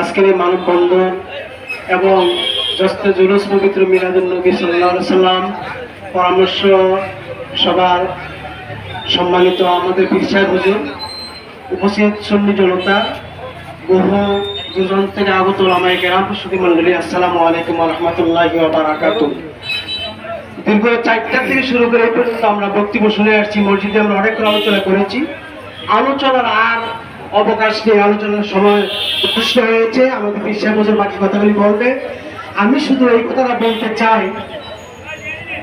আজকের এই মানববন্ধন এবং জস্তে জুলুস পবিত্র মিলাদুন নবী সাল্লাল্লাহু আলাইহি সাল্লাম পরামর্শ সভার সম্মানিত আমাদের পীর সাহেব হুজুর, উপস্থিত সুন্নি জনতা, বহু দুজন থেকে আগত ওলামায়ে কেরাম, সুধী মণ্ডলী, আসসালামু আলাইকুম ওয়া রাহমাতুল্লাহি ওয়া বারাকাতুহু। দীর্ঘ 4টা থেকে শুরু করে এই পর্যন্ত আমরা বক্তব্য শুনে আসছি। মসজিদে আমরা অনেক আলোচনা করেছি। আলোচনার আর অবকাশ নেই, আলোচনার সময় উৎকৃষ্ট হয়েছে। আমাদের পীর সাহেব হুজুর বাকি কথাগুলি বলবে। আমি শুধু এই কথাটা বলতে চাই,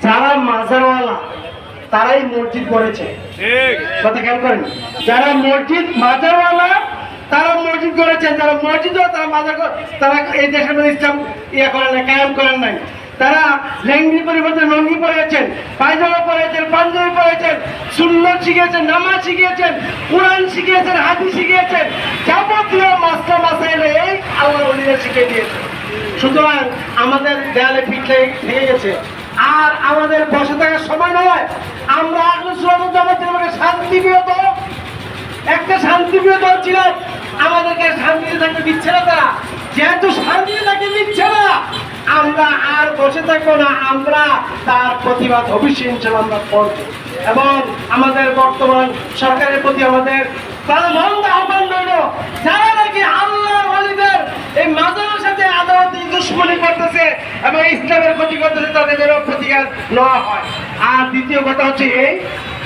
যারা মাজারওয়ালা তারাই মসজিদ করেছে, কথা খেয়াল করেন। যারা মসজিদ মাজারওয়ালা তারা মসজিদ করেছেন, যারা মসজিদ তারা মাজার, তারা এই দেশের মধ্যে ইসলাম করেন নাই, কায়েম করেন নাই। তারা লেঙ্গি পরিবর্তে লঙ্গি পরেছেন, পায়জামা পরেছেন, পাঞ্জাবি পরেছেন, সুন্নাত শিখিয়েছেন, নামাজ শিখিয়েছেন, কোরআন শিখিয়েছেন, হাদিস শিখিয়েছেন, যাবতীয় মাস্টার মাসাইল এই আল্লাহ ওলিরা শিখিয়ে দিয়েছেন। সুতরাং আমাদের দেয়ালে পিঠে থেকে গেছে, আর আমাদের বসে থাকার সময় নয়। আমরা আহলে সুন্নাত জামাতের মধ্যে শান্তিপ্রিয় দল, একটা শান্তিপ্রিয় দল ছিলাম। আমাদেরকে শান্তিতে থাকতে দিচ্ছে না তারা, যেহেতু শান্তিতে থাকতে দিচ্ছে না, আমরা আর বসে থাকবো না। আমরা তার প্রতিবাদ অবশ্যই ইনশাআল্লাহ আমরা করব। এবং আমাদের বর্তমান সরকারের প্রতি আমাদের প্রাণবন্ত আহ্বান রইল, যারা নাকি আল্লাহর ওলিদের এই মাজারের সাথে আদালতে দুশ্মনী করতেছে এবং ইসলামের ক্ষতি করতেছে, তাদেরও প্রতিকার নেওয়া হয়। আর দ্বিতীয় কথা হচ্ছে এই,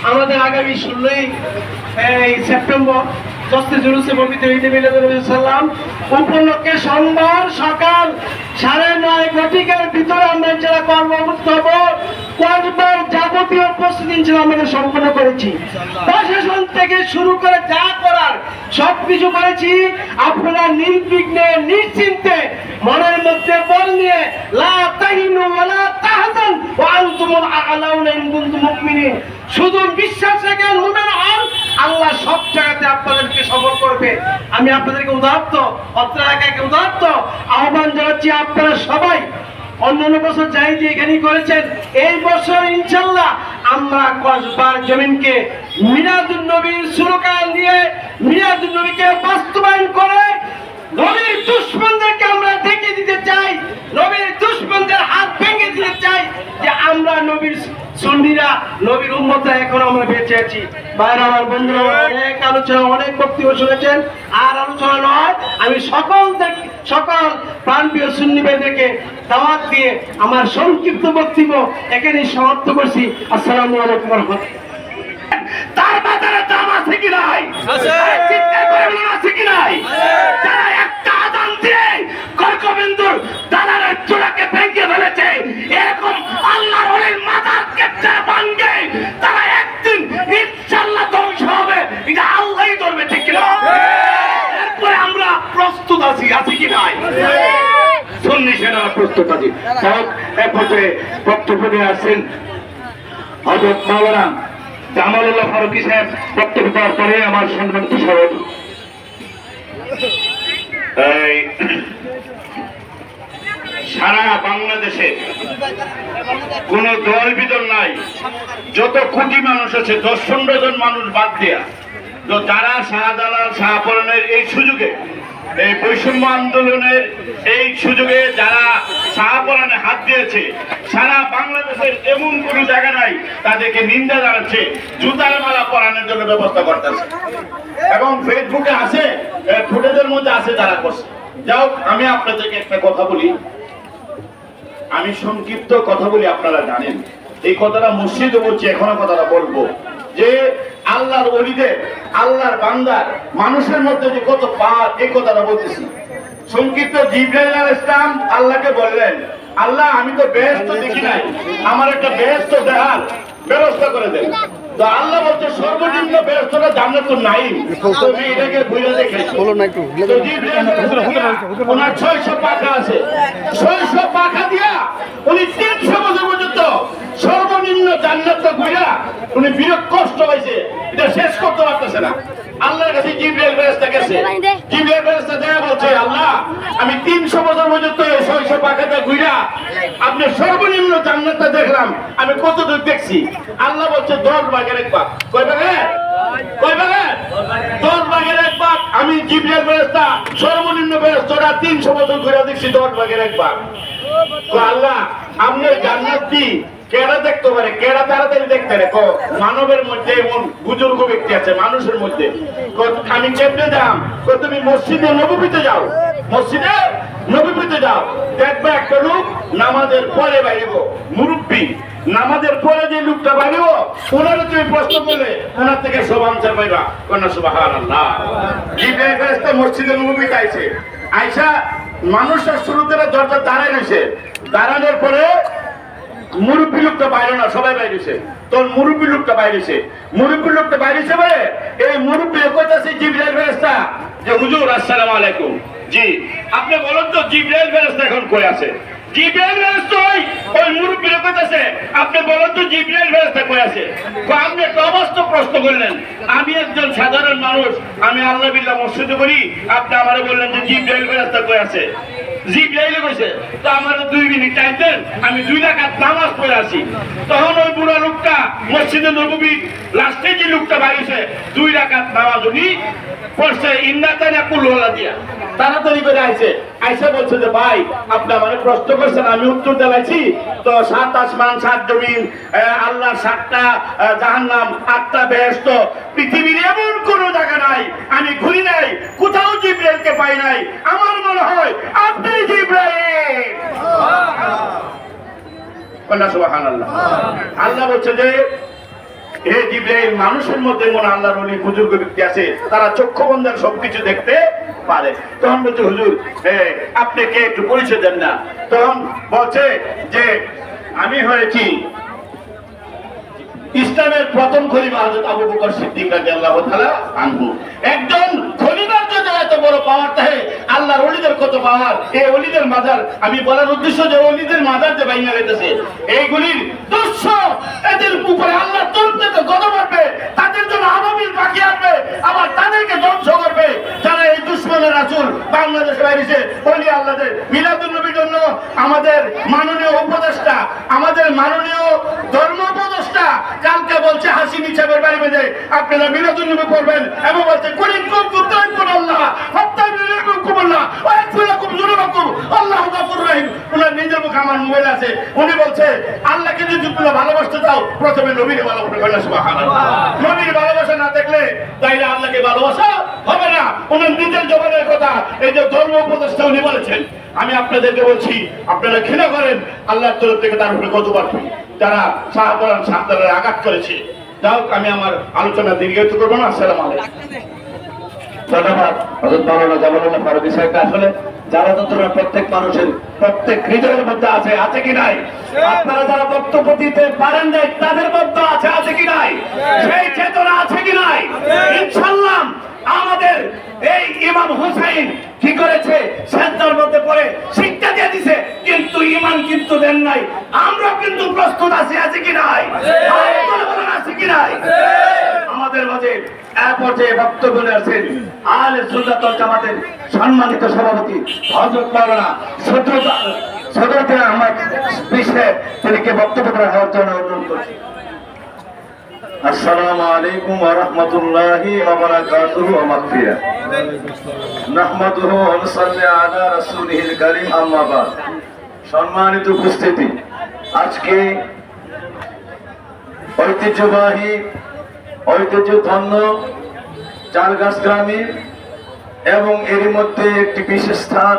আমাদের আগামী 16ই সেপ্টেম্বর জস্তে জুলুসে পবিত্র ঈদে মিলাদুন নবী সাল্লাম উপলক্ষে সোমবার সকাল 9:30 ঘটিকার ভিতরে আমরা যারা কর্মমুক্ত হব, কয়েকবার যাবতীয় প্রস্তুতি আমাদের সম্পন্ন করেছি। প্রশাসন থেকে শুরু করে যা করার সবকিছু করেছি। আপনারা নির্বিঘ্নে নিশ্চিন্তে মনের মধ্যে বল নিয়ে লা তাহিনু ওয়া লা তাহজান ওয়া আনতুমুল আ'লাউনা ইন কুনতুম মুমিনিন, শুধু বিশ্বাস রাখেন, মুমিন হন, আল্লাহ সব জায়গাতে আপনাদেরকে সফল করবে। আমি আপনাদেরকে উদাত্ত, অত্র এলাকাকে উদাত্ত আহ্বান জানাচ্ছি, আপনারা সবাই অন্যান্য বছর যাই যে এখানেই করেছেন, এই বছর ইনশাআল্লাহ আমরা কসবার জমিনকে মিলাদুন নবীর সুরকাল দিয়ে মিলাদুন নবীকে বাস্তবায়ন করে নবীর দুশমনদেরকে আমরা দেখে দিতে চাই, নবীর দুশমনদের হাত ভেঙে দিতে চাই যে আমরা নবীর সুন্নিরা, নবীর উম্মতরা এখন আমরা বেঁচে আছি। বাইরে আমার বন্ধুরা অনেক আলোচনা, অনেক বক্তব্য শুনেছেন। আর আলোচনা নয়, আমি সকল প্রাণপ্রিয় সুন্নি ভাইদেরকে দাওয়াত দিয়ে আমার সংক্ষিপ্ত বক্তব্য এখানেই সমাপ্ত করছি। আসসালামু আলাইকুম ওয়া রাহমাতুল্লাহ। তার বাজারে দাম আছে কি নাই? চিৎকার করে বলুন, আছে কি নাই? যারা একটা আদান দিয়ে কর্কবিন্দুর দালালের চূড়াকে ভেঙে ফেলেছে, এরকম আল্লাহর ওলির মাথার কেটে ভাঙবে, তারা একদিন ইনশাআল্লাহ ধ্বংস হবে। এটা আল্লাহই ধরবে, ঠিক কিনা? এরপরে আমরা প্রস্তুত আছি, আছে কি নাই? সুন্নি সেনারা প্রস্তুত আছি। এক পর্যায়ে বক্তব্য নিয়ে আসছেন হযরত মাওলানা জামালুল্লাহ ফারুকী সাহেব। বক্তব্য দেওয়ার পরে আমার সম্মানিত সভাপতি সারা বাংলাদেশে কোন দল বিদল নাই, যত কোটি মানুষ আছে 10-15 জন মানুষ বাদ দিয়া, তো যারা শাহজালাল শাহপরানের এই সুযোগে, এই বৈষম্য আন্দোলনের এই সুযোগে যারা শাহপরানে হাত দিয়েছে, সারা বাংলাদেশের এমন কোন জায়গা নাই তাদেরকে নিন্দা জানাচ্ছে, জুতার মালা পরানোর জন্য ব্যবস্থা করতেছে। এবং ফেসবুকে আছে, ফুটেজের মধ্যে আছে যারা করছে। যাও, আমি আপনাদেরকে একটা কথা বলি, আমি সংক্ষিপ্ত কথা বলি, আপনারা জানেন এই কথাটা মসজিদে বলছি, এখনো কথাটা বলবো যে আল্লাহর ওলিদের, আল্লাহর বান্দার, মানুষের মধ্যে যে কত পার, এই কথাটা বলতেছি। সংক্ষিপ্ত জিবরাইল আলাইহিস সালাম আল্লাহকে বললেন, আল্লাহ আমি তো বেহেশত দেখি নাই, আমার একটা বেহেশত দেখার ব্যবস্থা করে দেন। তো আল্লাহ বলছে সর্বনিম্ন বেহেশতটা জান্নাতুন নাঈম, তুমি এটাকে বুঝে দেখেছো। তো জিবরাইল ওনার 600 পাখা আছে, 600 পাখা দিয়া উনি 300 বছর পর্যন্ত সর্বনিম্ন জান্নাতটা ঘুরা উনি বিরক্ত কষ্ট পাইছে, এটা শেষ করতে পারতেছে না। আল্লাহর কাছে জিবরাইল ফেরেশতা গেছে, জিবরাইল ফেরেশতা দেয়া বলছে, আল্লাহ আমি 300 বছর পর্যন্ত 600 পাখাটা ঘুরা আপনার সর্বনিম্ন জান্নাতটা দেখলাম, আমি কতদূর দেখছি? আল্লাহ বলছে 10 ভাগের 1 ভাগ। কয় ভাগের? কয় ভাগের? 10 ভাগের 1 ভাগ আমি জিবরাইল ফেরেশতা সর্বনিম্ন ফেরেশতারা 300 বছর ঘুরে দেখছি 10 ভাগের 1 ভাগ। তো আল্লাহ আপনার জান্নাত কি কেডা দেখতে পারে, কেডা তাড়াতাড়ি দেখতে পারে? মানবের মধ্যে এমন বুজুর্গ ব্যক্তি আছে মানুষের মধ্যে। আমি কেমনে যাম? তুমি মসজিদে নববীতে যাও, মসজিদে নববীতে যাও, দেখবে একটা লোক নামাজের পরে বাইরেব, মুরব্বী নামাজের পরে যে লোকটা বাইরেব, ওনার তুমি প্রশ্ন করলে ওনার থেকে সব আনসার পাইবা। কন্যা সুবহানাল্লাহ। জিবরাইল ফেরেশতা মসজিদে নববীতে আইছে, আইসা মানুষের শুরুতে দরজা দাঁড়ায় রয়েছে, দাঁড়ানোর পরে মুরব্বী লোকটা বাইরে না, সবাই বাইরেছে। তোর মুরব্বী লোকটা বাইরেছে, মুরব্বী লোকটা বাইরেছে বলে এই মুরব্বী কইতাছে জিবরাইল ফেরেশতা যে হুজুর আসসালামু আলাইকুম। জি আপনি বলেন তো জিবরাইল ফেরেশতা এখন কই আছে? জিবরাইল ফেরেশতা ওই মুরব্বী কইতাছে আপনি বলেন তো জিবরাইল ফেরেশতা কই আছে? আপনি একটা অবাস্তব প্রশ্ন করলেন, আমি একজন সাধারণ মানুষ, আমি আল্লাহ বিল্লাহ মসজিদে করি, আপনি আমারে বললেন যে জিবরাইল ফেরেশতা কই আছে? জিবরাইল কইছে তো আমার 2 মিনিট টাইম দেন, আমি 2 রাকাত নামাজ পড়ে আসি। তখন ওই বুড়া লোকটা মসজিদে নববী লাস্টে যে লোকটা বাইরেছে 2 রাকাত নামাজ উনি পড়ছে ইন্নাতানা কুলওয়ালা দিয়া, তাড়াতাড়ি করে আইছে, আইসা বলছে যে ভাই আপনি আমারে প্রশ্ন করছেন, আমি উত্তর দিলাইছি। তো 7 আসমান 7 জমিন, আল্লাহর 7টা জাহান্নাম 8টা বেহেশত, পৃথিবীর এমন কোন জায়গা নাই আমি ঘুরি নাই, কোথাও জিবরাইলকে পাই নাই। আমার মনে হয় আপনি জিবরাইল। কন্যা সুবহানাল্লাহ। আল্লাহ বলছে যে হে জিবরাইল, মানুষের মধ্যে মনে আল্লাহর ওলি বুজুর্গ ব্যক্তি আছে, তারা চক্ষু বন্ধের সবকিছু দেখতে পারে। তখন বলছে হুজুর আপনি কে একটু পরিচয় দেন না? তখন বলছে যে আমি হয়েছি ইসলামের প্রথম খলিফা হযরত আবু বকর সিদ্দিক রাদিয়াল্লাহু তাআলা আনহু। একজন খলিফার যদি এত বড় পাওয়ার থাকে, আল্লাহর ওলিদের কত পাওয়ার। এই ওলিদের মাজার, আমি বলার উদ্দেশ্য যে ওলিদের মাজার যে ভাঙা গেছে, এইগুলির দৃশ্য এদের উপরে আল্লাহ তরফ থেকে গজব আসবে, তাদের জন্য আবাবিল পাখি আসবে, আবার তাদেরকে ধ্বংস করবে যারা এই দুশমনের রাসূল বাংলাদেশে বাইরেছে। ওলি আল্লাহদের মিলাদুন নবীর জন্য আমাদের মাননীয় উপদেষ্টা, আমাদের মাননীয় ধর্ম উপদেষ্টা কালকে বলছে হাসিনী সাহেবের বাড়ি বেঁধে আপনারা মিলাদুন নবী পড়বেন এবং বলছে কুরিন কুম কুতান কুন আল্লাহ হাত্তা মিলাকুম কুমুল্লাহ ওয়া ইয়াকুম যুনুবাকুম আল্লাহু গাফুরুর রহিম। ওনার নিজের মুখে আমার মোবাইল আছে, উনি বলছে আল্লাহকে যদি তোমরা ভালোবাসতে চাও প্রথমে নবীকে ভালোবাসতে হবে। সুবহানাল্লাহ। নবীর ভালোবাসা না দেখলে তাইলে আল্লাহকে ভালোবাসা হবে না। ওনার নিজের জবানের কথা এই যে ধর্ম উপদেষ্টা উনি বলেছেন। আমি আপনাদেরকে বলছি আপনারা ঘৃণা করেন, আল্লাহর তরফ থেকে তার উপরে গজব আসবে যারা সাহাবারা সাহাবাদের আঘাত করেছে। যাও আমি আমার আলোচনা দীর্ঘায়িত করবো না। আসসালামু আলাইকুম। ধন্যবাদ হযরত মাওলানা জামালুল্লাহ ফারুকী সাহেবকে। আসলে যারা যন্ত্রণা প্রত্যেক মানুষের প্রত্যেক হৃদয়ের মধ্যে আছে কি নাই? আপনারা যারা বক্তব্য দিতে পারেন নাই তাদের মধ্যে আছে কি নাই? সেই চেতনা আছে কি নাই? ইনশাআল্লাহ আমাদের এই ইমাম হুসাইন কি করেছে? সেজদার মধ্যে পড়ে শিক্ষা দিয়ে দিছে, কিন্তু ঈমান কিন্তু দেন নাই। আমরা কিন্তু প্রস্তুত আছে কি নাই? আছে কি নাই? আমাদের মাঝে এক পর্যায়ে বক্তব্য নিয়েছেন আহলে সুন্নাত ওয়াল জামাতের সম্মানিত সভাপতি হযরত মাওলানা সদরতে আহমদ সাহেব, তিনিকে বক্তব্য রাখার জন্য অনুরোধ করছি। আসসালামু আলাইকুম ওয়া রাহমাতুল্লাহি ওয়া বারাকাতুহু ওয়া মাগফিরাহ। নাহমাদুহু ওয়া নুসাল্লি আলা রাসূলিহিল কারীম, আম্মা বাদ। সম্মানিত উপস্থিতি, আজকে ঐতিহ্যধন্য চারগাছ গ্রামে এবং এর মধ্যে একটি বিশেষ স্থান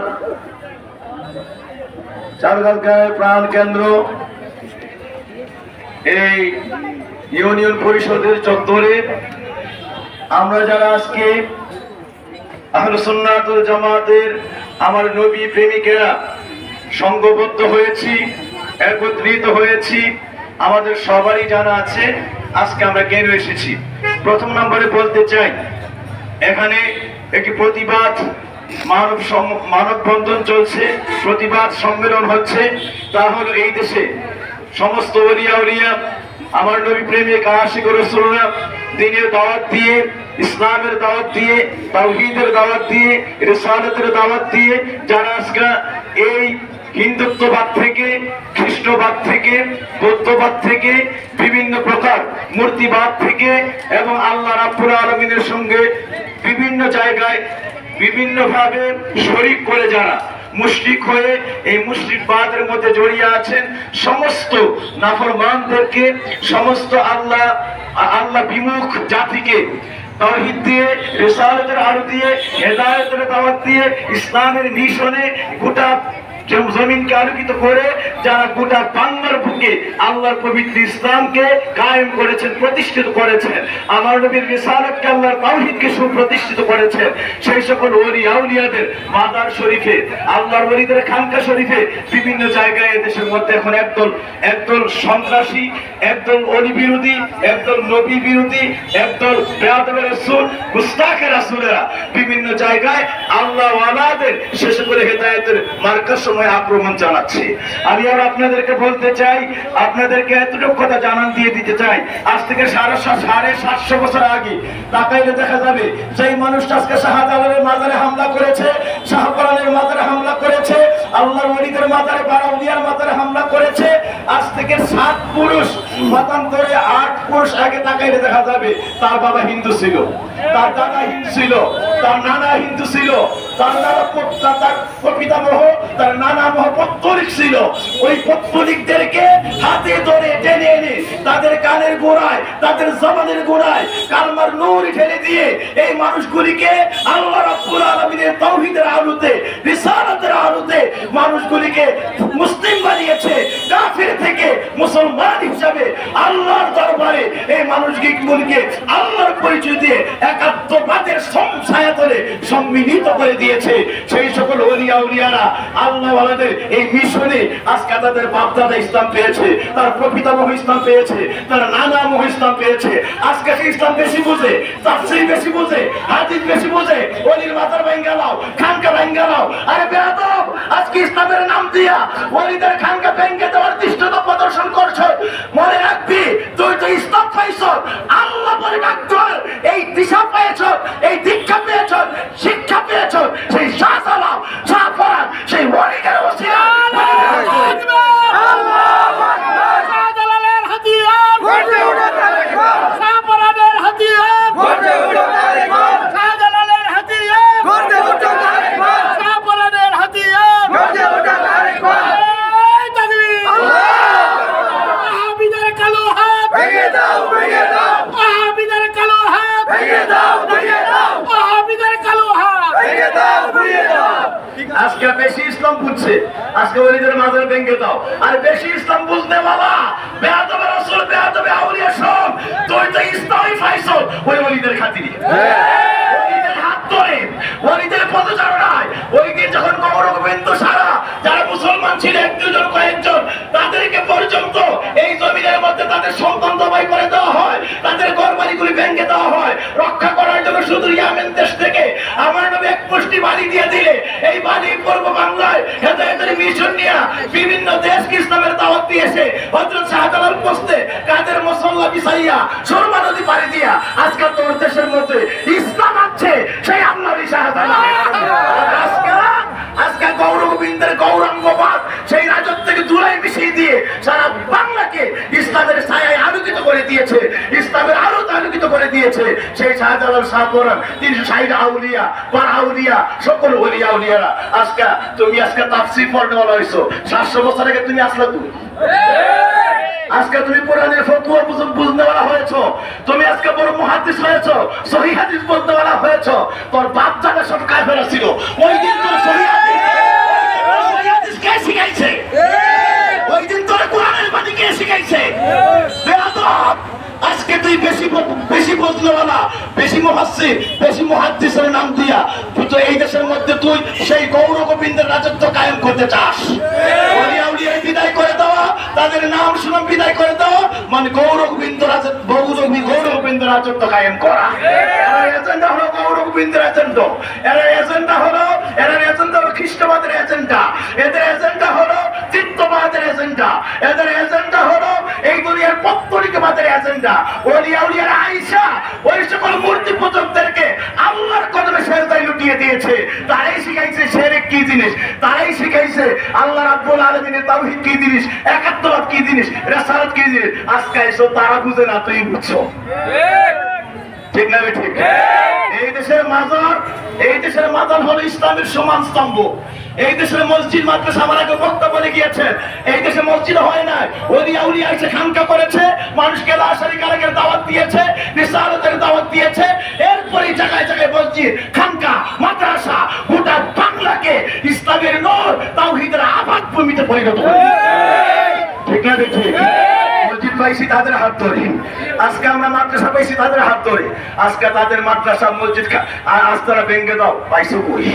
চারগাছ গ্রামের প্রাণ কেন্দ্র এই ইউনিয়ন পরিষদের চত্বরে আমরা যারা আজকে আহলে সুন্নাত ওয়াল জামাতের আমার নবী প্রেমিকেরা সংঘবদ্ধ হয়েছি, একত্রিত হয়েছি, আমাদের সবারই জানা আছে আজকে আমরা কেন এসেছি। প্রথম নম্বরে বলতে চাই, এখানে একটি প্রতিবাদ মানববন্ধন চলছে, প্রতিবাদ সম্মেলন হচ্ছে। তা হলো এই দেশে সমস্ত ওলিয়া উলিয়া আমার নবী প্রেমিক আশিক রাসূলুল্লাহ দ্বীনের দাওয়াত দিয়ে, ইসলামের দাওয়াত দিয়ে, তাওহীদের দাওয়াত দিয়ে, রিসালাতের দাওয়াত দিয়ে যারা আজকে এই হিন্দুত্ববাদ থেকে, খ্রিস্টবাদ থেকে, বৌদ্ধবাদ থেকে, বিভিন্ন প্রকার মূর্তিবাদ থেকে এবং আল্লাহ রাব্বুল আলামিনের সঙ্গে বিভিন্ন জায়গায় বিভিন্নভাবে শরীক করে যারা মুশরিক হয়ে এই মুশরিকবাদের মধ্যে জড়িয়ে আছেন, সমস্ত নাফরমানদেরকে, সমস্ত আল্লাহ বিমুখ জাতিকে তাওহীদ দিয়ে, রিসালাতের আলো দিয়ে, হেদায়েতের দাওয়াত দিয়ে, ইসলামের মিশনে গোটা জমিনকে আলোকিত করে যারা গোটা বাংলার বুকে আল্লাহর পবিত্র ইসলামকে কায়েম করেছেন, প্রতিষ্ঠিত করেছেন, আমার নবীর রিসালাতকে, আল্লাহর তাওহীদকে সুপ্রতিষ্ঠিত করেছেন, সেই সকল ওলি আউলিয়াদের মাজার শরীফে, আল্লাহর ওলিদের খানকা শরীফে বিভিন্ন জায়গায় দেশের মধ্যে এখন একদল সন্ত্রাসী, একদল ওলি বিরোধী, একদল নবী বিরোধী, একদল বেয়াদব রাসূল, মুস্তাকে রাসূলেরা বিভিন্ন জায়গায় আল্লাহ ওয়ালাদের শেষ করে হেদায়েতের মার্কাজ সময় আক্রমণ চালাচ্ছে। আমি আর আপনাদেরকে বলতে চাই, আপনাদেরকে এতটুকু কথা জানান দিয়ে দিতে চাই, আজ থেকে 750 বছর আগে তাকাইলে দেখা যাবে যেই মানুষটা আজকে শাহজালালের মাজারে হামলা করেছে, শাহপরানের মাজারে হামলা করেছে, আল্লাহর ওলিদের মাজারে, বারাউলিয়ার মাজারে হামলা করেছে, আজ থেকে 7 পুরুষ মতান্তরে 8 পুরুষ আগে তাকাইলে দেখা যাবে তার বাবা হিন্দু ছিল, তার দাদা হিন্দু ছিল, তার নানা হিন্দু ছিল, তার পিতামহ, তার নানা মহ পত্তলিক ছিল। ওই পত্তলিকদেরকে হাতে ধরে টেনে এনে তাদের কানের গোড়ায়, তাদের জবানের গোড়ায় কালমার নূর ঢেলে দিয়ে এই মানুষগুলিকে আল্লাহ রাব্বুল আলামিনের তাওহীদের আলোতে, রিসালাতের আলোতে মানুষগুলিকে মুসলিম বানিয়েছে। কাফির থেকে মুসলমান হিসাবে আল্লাহর দরবারে এই মানুষগুলিকে আল্লাহর পরিচয় দিয়ে একাত্মবাদের ছায়াতলে সম্মিলিত করে দিয়েছে। সেই সকল ওলি আউলিয়ারা আল্লাহ ওয়ালাদের এই মিশনে আজকে তাদের বাপদাদা ইসলাম পেয়েছে, তার প্রপিতামহ ইসলাম পেয়েছে, তার নানামহ ইসলাম পেয়েছে। আজকে সে ইসলাম বেশি বুঝে, তাফসীর বেশি বুঝে, হাদিস বেশি বুঝে, ওলির মাজার ভাঙ্গা লাও, খানকা ভাঙ্গা লাও। আরে বেয়াদব, আজকে ইসলামের নাম দিয়া ওলিদের খানকা ভেঙ্গে দেওয়ার দৃষ্টতা প্রদর্শন করছো। মনে রাখবি তুই তো ইসলাম পাইছ, আল্লাহ পরিমাণ এই দিশা পেয়েছ, এই দীক্ষা পেয়েছ, শিক্ষা পেয়েছ সেই শাহজালাল, শাহপরান, সেই ওলিদের ওসিলা। আল্লাহু আকবার। শাহজালালের হাতিয়ার গর্জে ওঠে তারেকবার, শাহপরানের হাতিয়ার গর্জে ওঠে তারেকবার, শাহজালালের হাতিয়ার গর্জে ওঠে তারেকবার, শাহপরানের হাতিয়ার গর্জে ওঠে তারেকবার। এই তাকবীর, আল্লাহ! আহাবিদের কালো হাত ভেঙে দাও, ভেঙে দাও। আহাবিদের কালো হাত ভেঙে দাও, ভেঙে দাও। আহাবিদের কালো হাত ভেঙে দাও, ভেঙে দাও। আজকে বেশি ইসলাম বুঝছে, আজকে ওলিদের মাজার ভেঙে দাও। আর বেশি ইসলাম বুঝতে বাবা বেয়াদব রাসূল, বেয়াদব আউলিয়া সব তুই তো ইসলামই পাইছো ওই ওলিদের খাতিরে, ওলিদের হাত ধরে, ওলিদের পদচারণায়। ওই দিন যখন গৌরগোবিন্দ সারা যারা মুসলমান ছিল, এক দুজন কয়েকজন, তাদেরকে পর্যন্ত এই জমিনের মধ্যে তাদের সন্তান জবাই করে দেওয়া হয়, তাদের ঘরবাড়িগুলি ভেঙে দেওয়া হয়। রক্ষা করার জন্য শুধু ইয়ামেন দেশ থেকে আমার নবী এক মুষ্টি বালি দিয়ে দিলে এই বালি পূর্ব বাংলায় হেদায়েতের মিশন নিয়ে বিভিন্ন দেশকে ইসলামের দাওয়াত দিয়েছে। হযরত শাহজালাল পোস্তে কাদের মুসল্লা বিছাইয়া সুরমা নদী পাড়ি দিয়া আজকে তোর দেশের মধ্যে ইসলাম আছে, সেই আল্লাহরই শাহজালাল। আজকে গৌরগোবিন্দের গৌরাঙ্গবাদ সেই রাজত্বকে ধুলায় মিশিয়ে দিয়ে সারা বাংলাকে ইসলামের ছায়ায় আলোকিত করে দিয়েছে, ইসলামের আলোতে আলোকিত করে দিয়েছে সেই শাহজালাল, শাহপরান, 360 আউলিয়া, বারাউলিয়া, সকল ওলি আউলিয়ারা। আজকে তুমি আজকে তাফসীর পড়নেওয়ালা হইছো, 700 বছর আগে তুমি আসলা, আজকে তুমি কোরআনের ফতোয়া বুঝনেওয়ালা হয়েছো, তুমি আজকে বড় মুহাদ্দিস হয়েছো, সহিহ হাদিস বলনেওয়ালা হয়েছো। তোর বাপ দাদা সব কাফেরা ছিল, ওই দিন তোর সহিহ হাদিস কে শিখাইছে? ওই দিন তোর কোরআনের বাণী কে শিখাইছে? বেয়াদব, আজকে তুই বেশি বুঝনেওয়ালা, বেশি মুফাসসির, বেশি মুহাদ্দিসের নাম দিয়া তুই তো এই দেশের মধ্যে তুই সেই গৌরগোবিন্দের রাজত্ব কায়েম করতে চাস। ওলি আউলিয়া বিদায় করে দেওয়া, তাদের নাম শুনে বিদায় করে দেওয়া মানে গৌরগোবিন্দ রাজত্ব কায়েম করা। এর এজেন্ডা হলো গৌরগোবিন্দের এজেন্ডা, এর এজেন্ডা হলো খ্রিস্টবাদের এজেন্ডা, এদের এজেন্ডা হলো চিত্তবাদের এজেন্ডা, এদের এজেন্ডা হলো এই দুনিয়ার পত্তলিকবাদের এজেন্ডা। ওলি আউলিয়ারা আয়েশা ওই সকল মূর্তি পূজকদেরকে আল্লাহর কদমে সেজদায় লুটিয়ে দিয়েছে। তারাই শিখাইছে শিরক কি জিনিস, তারাই শিখাইছে আল্লাহ রাব্বুল আলামিনের তাওহীদ কি জিনিস, একাত্মবাদ কি জিনিস, রিসালাত কি জিনিস, আজকে এসো তারা বুঝে না, তুই বুঝছো। ঠিক না ঠিক? এই দেশের মাজার হলো ইসলামের সমান স্তম্ভ। এই দেশের মসজিদ মাদ্রাসা আমার আগে বক্তা বলে গিয়েছে, এই দেশে মসজিদ হয় না, ওলিয়া উলিয়া এসে খানকা করেছে, মানুষকে লাশারি কালাকের দাওয়াত দিয়েছে, রিসালাতের দাওয়াত দিয়েছে, এরপরে জায়গায় জায়গায় মসজিদ খানকা মাদ্রাসা গোটা বাংলাকে ইসলামের নূর তাওহীদের আবাদ ভূমিতে পরিণত করেছে। ঠিক না ঠিক? মসজিদ পাইছি তাদের হাত ধরে, আজকে আমরা মাদ্রাসা পাইছি তাদের হাত ধরে, আজকে তাদের মাদ্রাসা মসজিদ আজ তারা ভেঙে দাও পাইছো কই?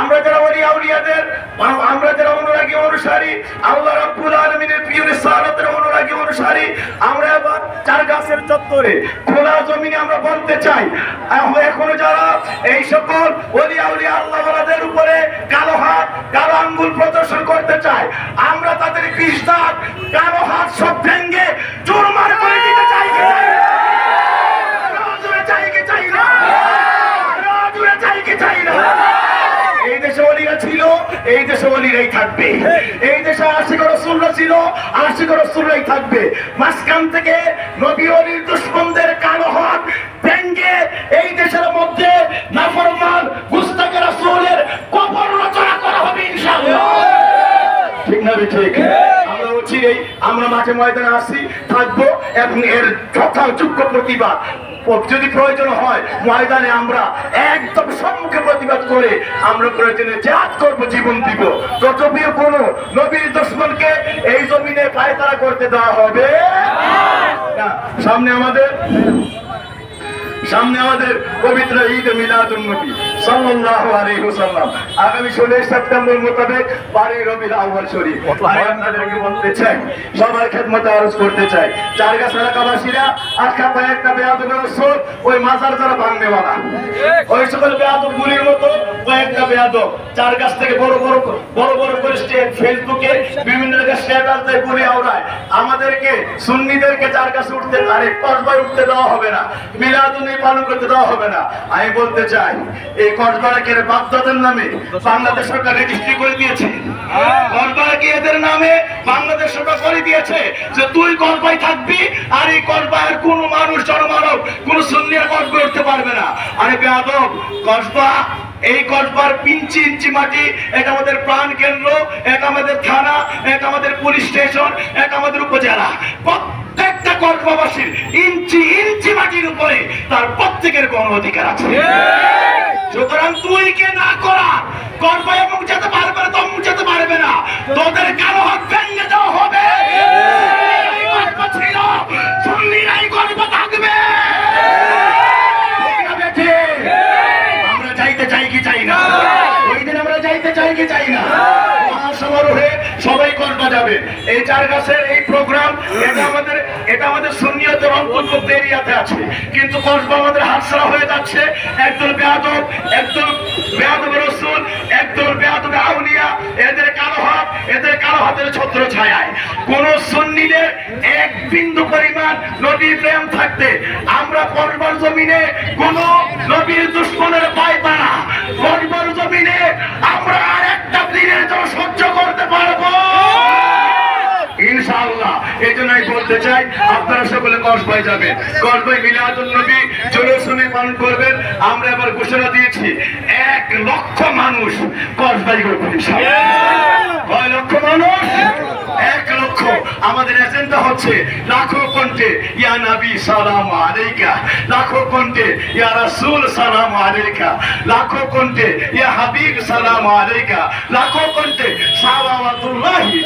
আমরা যারা ওলিয়া উলিয়াদের, আমরা যারা অনুরাগী অনুসারী, আল্লাহ রাব্বুল আলামিনের প্রিয় রিসালাতের অনুরাগী অনুসারী, আমরা এবার চার গাছের চত্বরে খোলা জমিনে আমরা বলতে চাই, এখনো যারা এই সকল ওলিয়া উলিয়া আল্লাহওয়ালাদের উপরে কালো হাত কালো আঙ্গুল প্রদর্শন করতে চায়, আমরা তাদের বিষ দাঁত কালো হাত সব ভেঙে চুরমার করে দিতে চাই। এই দেশে ওলিরা ছিল, এই দেশে ওলিরাই থাকবে, এই দেশে আশিক রাসূলরা ছিল, আশিক রাসূলরাই থাকবে। মাঝখান থেকে নবী ওলির দুশমনদের কালো হাত ভেঙে এই দেশের মধ্যে নাফরমান গুস্তাখে রাসূলের কবর রচনা করা হবে ইনশাআল্লাহ। ঠিক না ঠিক? আমরা অচিরেই আমরা মাঠে ময়দানে আসি, থাকবো এবং এর যথাযোগ্য প্রতিবাদ যদি প্রয়োজন হয় ময়দানে আমরা একদম সম্মুখে প্রতিবাদ করে আমরা প্রয়োজনে জিহাদ করব, জীবন দিব। তথাপিও কোন নবীর দুশমনকে এই জমিনে পায়তারা করতে দেওয়া হবে না। সামনে আমাদের পবিত্র ঈদ মিলাদুন নবী সাল্লাল্লাহু আলাইহি ওয়াসাল্লাম আগামী 16 সেপ্টেম্বর মোতাবেক 12 রবিউল আউয়াল শরীফ। আমি আপনাদেরকে বলতে চাই, সবার খেদমতে আরজ করতে চাই, চারগাছ এলাকাবাসীরা আজকে কয়েকটা বেয়াদবের রাসূল ওই মাজার যারা ভাঙনেওয়ালা, ওই সকল বেয়াদব গুলির মতো কয়েকটা বেয়াদব চারগাছ থেকে বড় বড় করে ফেসবুকে বিভিন্ন জায়গায় স্ট্যাটাস দেয়, গুলি আওড়ায়। আমাদেরকে সুন্নিদেরকে চারগাছে উঠতে আরে কসবায় উঠতে দেওয়া হবে না, মিলাদুন পালন করতে দেওয়া হবে না। আমি বলতে চাই, এই কসবাকে বাগদাদের নামে বাংলাদেশ সরকার রেজিস্ট্রি করে দিয়েছে, কসবাকে এদের নামে বাংলাদেশ সরকার করে দিয়েছে যে তুই কসবায় থাকবি, আর এই কসবার কোন মানুষ জনমানব কোন সুন্নিরা কসবা উঠতে পারবে না। আরে বেয়াদব, কসবা এই কসবার ইঞ্চি ইঞ্চি মাটি, এটা আমাদের প্রাণ কেন্দ্র, এটা আমাদের থানা, এটা আমাদের পুলিশ স্টেশন, এটা আমাদের উপজেলা। প্রত্যেকটা কসবাবাসীর ইঞ্চি ইঞ্চি মাটির উপরে তার প্রত্যেকের গণ অধিকার আছে। সুতরাং তুই কে না করা কসবা এবং যেতে পারবে না, তমুক যেতে পারবে না, তোদের কালো হাত ভেঙে দেওয়া হবে। কসবা ছিল, সুন্নিরাই কসবা থাকবে। আমরা যাইতে চাই কি চাই না? ওই দিন আমরা যাইতে চাই কি চাই না? সমারোহে সবাই কসবা যাবে। এই চার গাছের এই প্রোগ্রাম এটা আমাদের সুন্নিয়তের অন্তর্ভুক্ত এরিয়াতে আছে, কিন্তু কসবা আমাদের হাতছাড়া হয়ে যাচ্ছে। একদল বেয়াদব, একদল বেয়াদব রাসূল, একদল বেয়াদব আউলিয়া, এদের কালো হাতের ছত্র ছায়ায় কোন সুন্নিদের এক বিন্দু পরিমাণ নবীর প্রেম থাকতে আমরা কসবার জমিনে কোন নবীর দুশমনের পায়তারা, কসবার জমিনে আমরা আর একটা দিনের জন্য সহ্য করতে পারবো ইনশাআল্লাহ। এই জন্য আমি বলতে চাই, আপনারা সকলে কসবায় যাবেন, কসবায় মিলাদুন নবী জুলুসে পালন করবেন। আমরা এবার ঘোষণা দিয়েছি 1 লক্ষ মানুষ কসবায় করবেন ইনশাআল্লাহ। কয় লক্ষ মানুষ? 1 লক্ষ। আমাদের এজেন্ডা হচ্ছে লাখো কণ্ঠে ইয়া নবী সালাম আলাইকা, লাখো কণ্ঠে ইয়া রাসূল সালাম আলাইকা, লাখো কণ্ঠে ইয়া হাবিব সালাম আলাইকা, লাখো কণ্ঠে সালাওয়াতুল্লাহি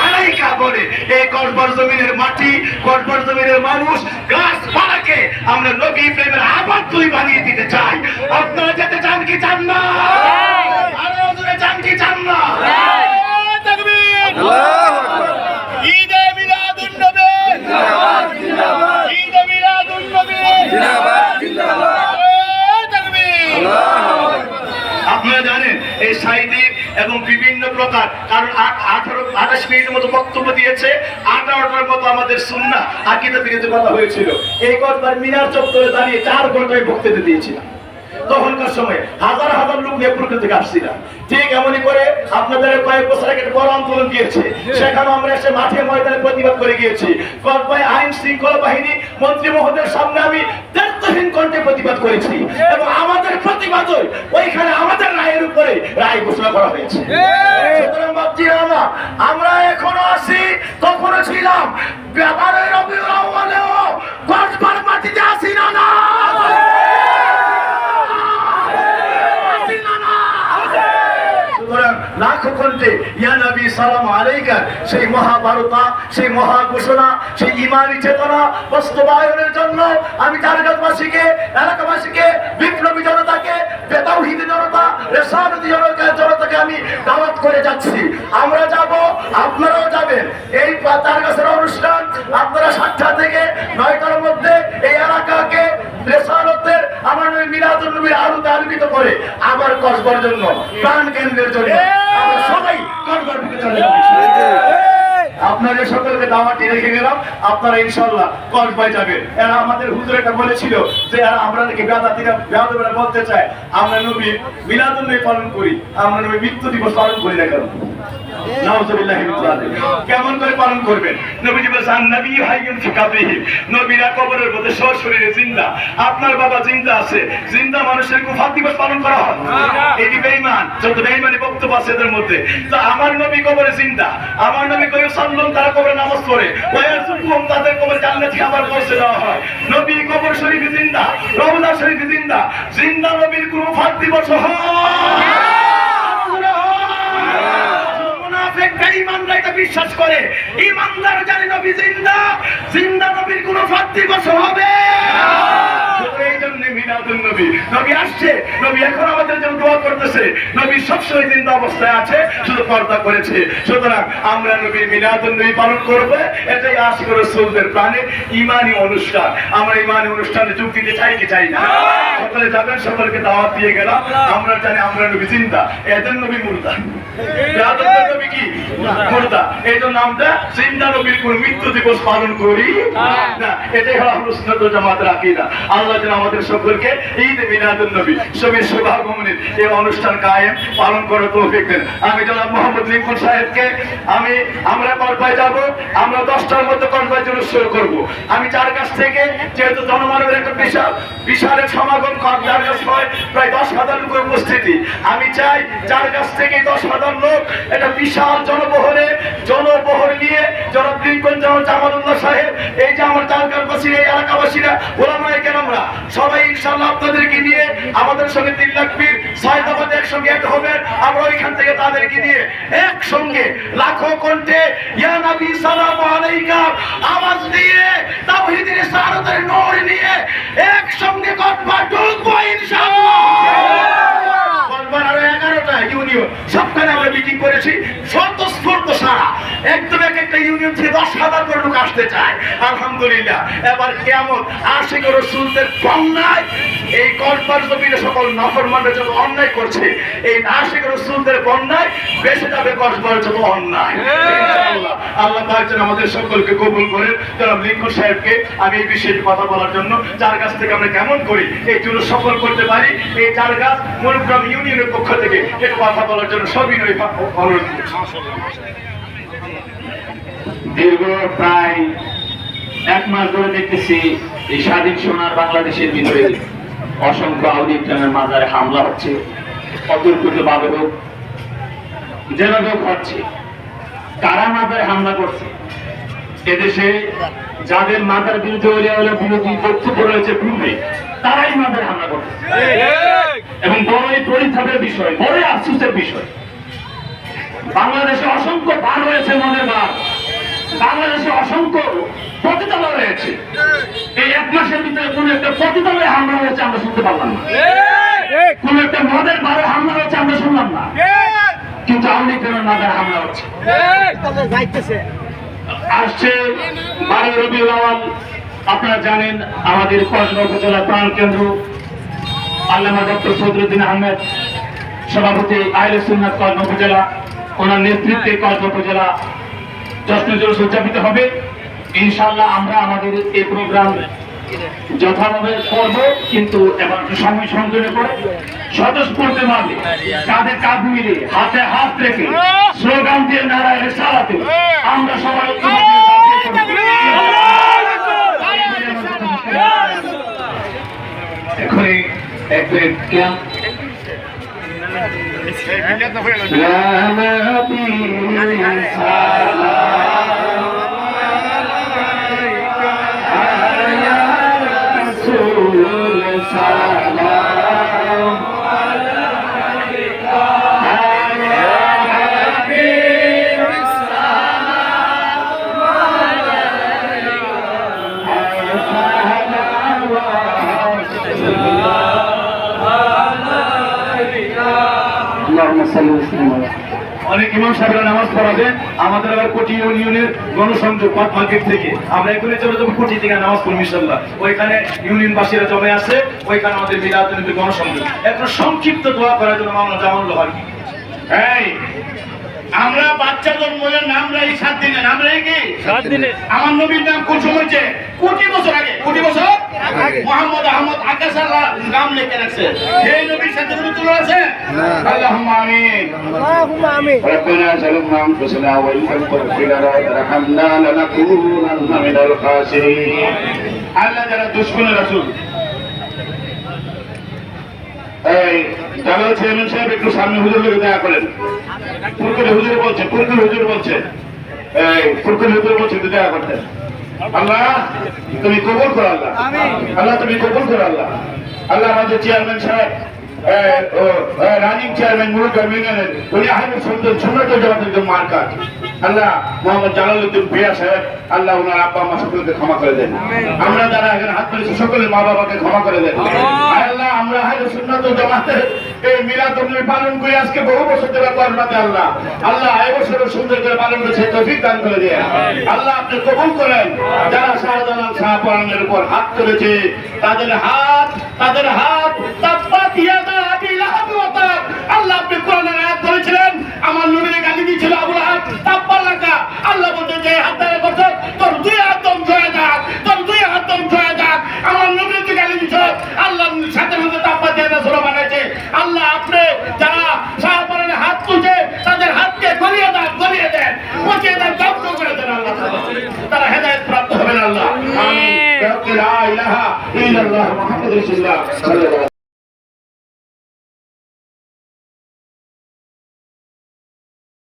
আলাইকা বলে এই কসবার জমিনের মাটি, কসবার জমিনের মানুষ, গাছপালাকে আমরা নবী প্রেমের আবাদ তুই বানিয়ে দিতে চাই। আপনারা যেতে চান কি চান না? আরো জোরে চান কি চান না? ঈদে মিলাদুন নবী জিন্দাবাদ, জিন্দাবাদ। ঈদে মিলাদুন নবী জিন্দাবাদ, জিন্দাবাদ। আপনারা জানেন এই সাহিত্যিক এবং বিভিন্ন প্রকার, কারণ 28 মিনিটের মতো বক্তব্য দিয়েছে, 18টার মতো আমাদের সুন্নাহ আকীদা বিরোধী কথা হয়েছিল। এই কসবার মিনার চত্বরে দাঁড়িয়ে 4 ঘন্টায় বক্তৃতা দিয়েছিলাম। তখনকার সময় হাজার হাজার লোক নিয়ে প্রকৃতি থেকে আসছিলাম। ঠিক এমনই করে আপনাদের কয়েক বছর আগে একটা বড় আন্দোলন গিয়েছে, সেখানে আমরা এসে মাঠে ময়দানে প্রতিবাদ করে গিয়েছি। কল্পায় আইন শৃঙ্খলা বাহিনী মন্ত্রী মহোদয়ের সামনে আমি দায়িত্বহীন কণ্ঠে প্রতিবাদ করেছি এবং আমাদের প্রতিবাদ ওইখানে আমাদের রায়ের উপরে রায় ঘোষণা করা হয়েছে। সুতরাং ভাবছিলাম না আমরা এখনো আছি, তখনও ছিলাম, ব্যাপারের রবিউল আউয়ালেও কসবার মাটিতে আসি না না লাখো কণ্ঠে ইয়া নবী সালাম আলাইকা সেই মহাভারতা, সেই মহা ঘোষণা, সেই ইমানি চেতনা বাস্তবায়নের জন্য আমি টার্গেটবাসীকে, এলাকাবাসীকে, বিপ্লবী জনতাকে, বেতাওহীদ জনতা, রেসালতি জনতাকে আমি দাওয়াত করে যাচ্ছি। আমরা যাব, আপনারাও যাবেন। এই তারগাছের অনুষ্ঠান আপনারা 7টা থেকে 9টার মধ্যে এই এলাকাকে রেসালতের আমার নবী মিলাদুন নবীর আলোতে আলোকিত করে আবার কসবার জন্য, প্রাণ কেন্দ্রের জন্য আমরা সবাই কসবার দিকে চলে যাব। আপনাদের সকলকে দাওয়াতটি রেখে গেলাম, আপনারা ইনশাআল্লাহ কসবায় যাবেন। এরা আমাদের হুজুর এটা বলেছিল যে আমরা নাকি বেয়াদবেরা বলতে চায় আমরা নবী মিলাদুন নবী পালন করি, আমরা নবী মৃত্যু দিবস পালন করি না কেন? নাউযুবিল্লাহি মিন যালিক। কেমন করে পালন করবেন? নবীজি বলেছেন নবী হাইয়ুন ফি কবরিহি, নবীরা কবরের মধ্যে সশরীরে জিন্দা। আপনার বাবা জিন্দা আছে, জিন্দা মানুষের কুফাত দিবস পালন করা হয়, এটি বেঈমান, যত বেঈমানি বক্তব্য আছে এদের মধ্যে। তো আমার নবী কবরে জিন্দা, আমার নবী কবরে সাল্লাম তারা কবরে নামাজ পড়ে, ওয়ায়াসুকুম তাদের কবরে জান্নাতি খাবার পৌঁছে দেওয়া হয়। নবী কবর শরীফে জিন্দা, রওজা শরীফে জিন্দা, জিন্দা নবীর কুফাত দিবস হয়। বিশ্বাস করে ইমানদার জানে নবী জিন্দা, জিন্দা নবীর কোন ফাত দিবস হবে। এই জন্য মিলাদুন নবী, নবী আসছে, নবী এখন আমাদের জন্য দোয়া করতেছে, নবী সবসময় জিন্দা অবস্থায় আছে, শুধু পর্দা করেছে। সুতরাং আমরা নবীর মিলাদুন নবী পালন করব, এটাই আশিক রাসূলদের প্রাণে ইমানি অনুষ্ঠান। আমরা ইমানি অনুষ্ঠানে যোগ দিতে চাই কি চাই না? সকলে যাবেন, সকলকে দাওয়াত দিয়ে গেলাম। আমরা জানি আমরা নবী জিন্দা, এদের নবী মুর্দা, নবী কি মুর্দা। এই জন্য আমরা জিন্দা নবীর কোন মৃত্যু দিবস পালন করি না, এটাই হলো আহলুস সুন্নাত ওয়াল জামাতের আকীদা। আল্লাহ যেন আমাদের সকলকে ঈদ মিলাদুন নবী শবে শুভাগমনের এই অনুষ্ঠান কায়েম পালন করার তৌফিক দেন। আমি জনাব মোহাম্মদ লিঙ্কন সাহেবকে আমরা কসবায় যাব, আমরা 10টার মধ্যে কসবায় জুলুস শুরু করব। আমি চার কাছ থেকে, যেহেতু জনমানবের একটা বিশাল সমাগম যার কাছ হয় প্রায় 10,000 লোকের উপস্থিতি, আমি চাই যার কাছ থেকে 10,000 লোক একটা বিশাল জনবহর নিয়ে জনাব লিঙ্কন জামালউল্লাহ সাহেব, এই যে আমার চারকারবাসী, এই এলাকাবাসীরা, ওলামায়ে কেরামরা সবাই ইনশাআল্লাহ আপনাদেরকে নিয়ে আমাদের সঙ্গে 3 লাখ পীর সাইদাবাদে একসঙ্গে এক হবেন। আমরা ওইখান থেকে তাদেরকে নিয়ে একসঙ্গে লাখো কণ্ঠে ইয়া নবী সালাম আলাইকা আওয়াজ দিয়ে তাওহীদের সারতের নূর নিয়ে একসঙ্গে কসবা ঢুকবো ইনশাআল্লাহ। কসবার আরো 11টা ইউনিয়ন, সবখানে আমরা মিটিং করেছি, স্বতঃস্ফূর্ত সারা একদম একটা ইউনিয়ন থেকে 10,000 করে লোক আসতে চায়। আলহামদুলিল্লাহ। এবার কিয়ামত আশিক রাসূলদের বন্যায় এই কসবার জমিনে সকল নাফরমানরা যত অন্যায় করছে, এই আশিক রাসূলদের বন্যায় বেঁচে যাবে কসবার যত অন্যায়। ইনশাআল্লাহ আল্লাহ পাক যেন আমাদের সকলকে কবুল করেন। জনাব লিঙ্কন সাহেবকে আমি এই বিষয়ে কথা বলার জন্য, যার কাছ থেকে আমরা কেমন করি এই জন্য সফল করতে পারি, এই চার গাছ মরুগ্রাম ইউনিয়নের পক্ষ থেকে একটু কথা বলার জন্য সবিনয় অনুরোধ করছি। দীর্ঘ প্রায় 1 মাস ধরে দেখতেছি এই স্বাধীন সোনার বাংলাদেশের ভিতরে অসংখ্য আউলিয়া ইকরামের মাজারে হামলা হচ্ছে, অতর্কিত ভাবে হোক যেভাবে হচ্ছে। কারা মাজারে হামলা করছে? এদেশে যাদের মাজার বিরুদ্ধে বিরোধী বক্তব্য রয়েছে পূর্বে, তারাই মাজারে হামলা করছে এবং বড়ই পরিতাপের বিষয়, বড়ই আফসোসের বিষয়। বাংলাদেশে অসংখ্য বার রয়েছে, মনের বার। বাংলাদেশে অসংখ্য পতিতালয় রয়েছে। এই 1 মাসের ভিতরে কোন একটা পতিতালয়ে হামলা হয়েছে আমরা শুনতে পারলাম না, কোন একটা মদের বারে হামলা হয়েছে আমরা শুনলাম না, কিন্তু আওয়ামী লীগের মাজারে হামলা হচ্ছে। আসছে 12 রবিউল আউয়াল, আপনারা জানেন আমাদের কসবা উপজেলা প্রাণ কেন্দ্র আল্লামা ডক্টর সদরুদ্দিন আহমেদ সভাপতি আহলে সুন্নাত কসবা উপজেলা, ওনার নেতৃত্বে কসবা উপজেলা জশ্ন জুলুস উদযাপিত হবে। ইনশাআল্লাহ আমরা আমাদের এই প্রোগ্রাম যথাভাবে করবো, কিন্তু এবার একটু সময় সংযোগে করে স্বতঃস্ফূর্তের মাঝে কাঁধে কাঁধ মিলে হাতে হাত রেখে স্লোগান দিয়ে নারায় রিসালাতে আমরা সবাই এখনই এক মিনিট ক্যাম্প অনেক ইমাম সাহেবরা নামাজ পড়াবেন। আমাদের আবার কোটি ইউনিয়নের গণসংযোগ পাট মার্কেট থেকে আমরা এখানে চলে যাবো কোটি থেকে নামাজ পড়বো ইনশাআল্লাহ। ওইখানে ইউনিয়নবাসীরা জমে আছে, ওইখানে আমাদের মিলাদ নবীর গণসংযোগ। এখন সংক্ষিপ্ত দোয়া করার জন্য মাওলানা জামালুল হক। এই আমরা বাচ্চা জন্মের নাম রাখি 7 দিনে, নাম রাখি কি 7 দিনে। আমার নবীর নাম কোন সময় হয়েছে? কোটি বছর আগে, কোটি বছর মোহাম্মদ আহমদ আকাশ আল্লাহ নাম লিখে রাখছে। এই নবীর সাথে কোনো তুলনা আছে? আল্লাহুম্মা আমিন। আল্লাহুম্মা আমিন। ربنا ظلمنا انفسنا وان لم تغفر لنا وترحمنا لنكونن من الخاسرين। আল্লাহ যারা দুশমন রাসূল এই জালাল চেয়ারম্যান সাহেব একটু সামনে হুজুরকে দয়া করেন। ফুরকুল হুজুর বলছে, ফুরকুল হুজুর বলছে, এই ফুরকুল হুজুর বলছে একটু দয়া করতে। আল্লাহ তুমি কবুল করো, আল্লাহ আল্লাহ তুমি কবুল করো, আল্লাহ আল্লাহ আমাদের চেয়ারম্যান সাহেব রানিং চেয়ারম্যান মুরুদ ইউনিয়নের উনি আহমেদ সুন্নাত জামাতের একজন মার্কাজ। আল্লাহ মোহাম্মদ জালালউদ্দিন ভূঁইয়া সাহেব, আল্লাহ ওনার আব্বা আম্মা সকলকে ক্ষমা করে দেন। আমরা যারা এখানে হাত তুলেছি সকলের মা বাবাকে ক্ষমা করে দেন। আল্লাহ আমরা আহলে সুন্নাত জামাতের এই মিলাদ নবী পালন করে আজকে বহু বছর ধরে করবাতে আল্লাহ আল্লাহ এই বছরও সুন্দর করে পালন করছে, তৌফিক দান করে দেন। আল্লাহ আপনি কবুল করেন। যারা শাহজালাল শাহপরানের উপর হাত তুলেছে তাদের হাত তাব্বাত ইয়াদা আবি লাহাব ওয়া তাব। আল্লাহ আপনি কোরআনের আয়াত বলেছিলেন, আমার নবীকে গালি দিয়েছিল আবু লাহাব, তাব্বা লাগা। আল্লাহ বলতে যে হাত ধরে বছর তোর 2 হাত দম ছয় যাক, তোর 2 হাত দম ছয় যাক। আমার নবীকে গালি দিয়েছ, আল্লাহ সাথে সাথে তাব্বাত ইয়াদা সূরা বানাইছে। আল্লাহ আপনি যারা শাহপরানের হাত তুলছে তাদের হাতকে গলিয়ে দেন, পচিয়ে দেন, ধ্বংস করে দেন। আল্লাহ তারা হেদায়েত প্রাপ্ত হবেন। আল্লাহ আমিন। লা ইলাহা ইল্লাল্লাহ মুহাম্মাদুর রাসূলুল্লাহ সাল্লাল্লাহু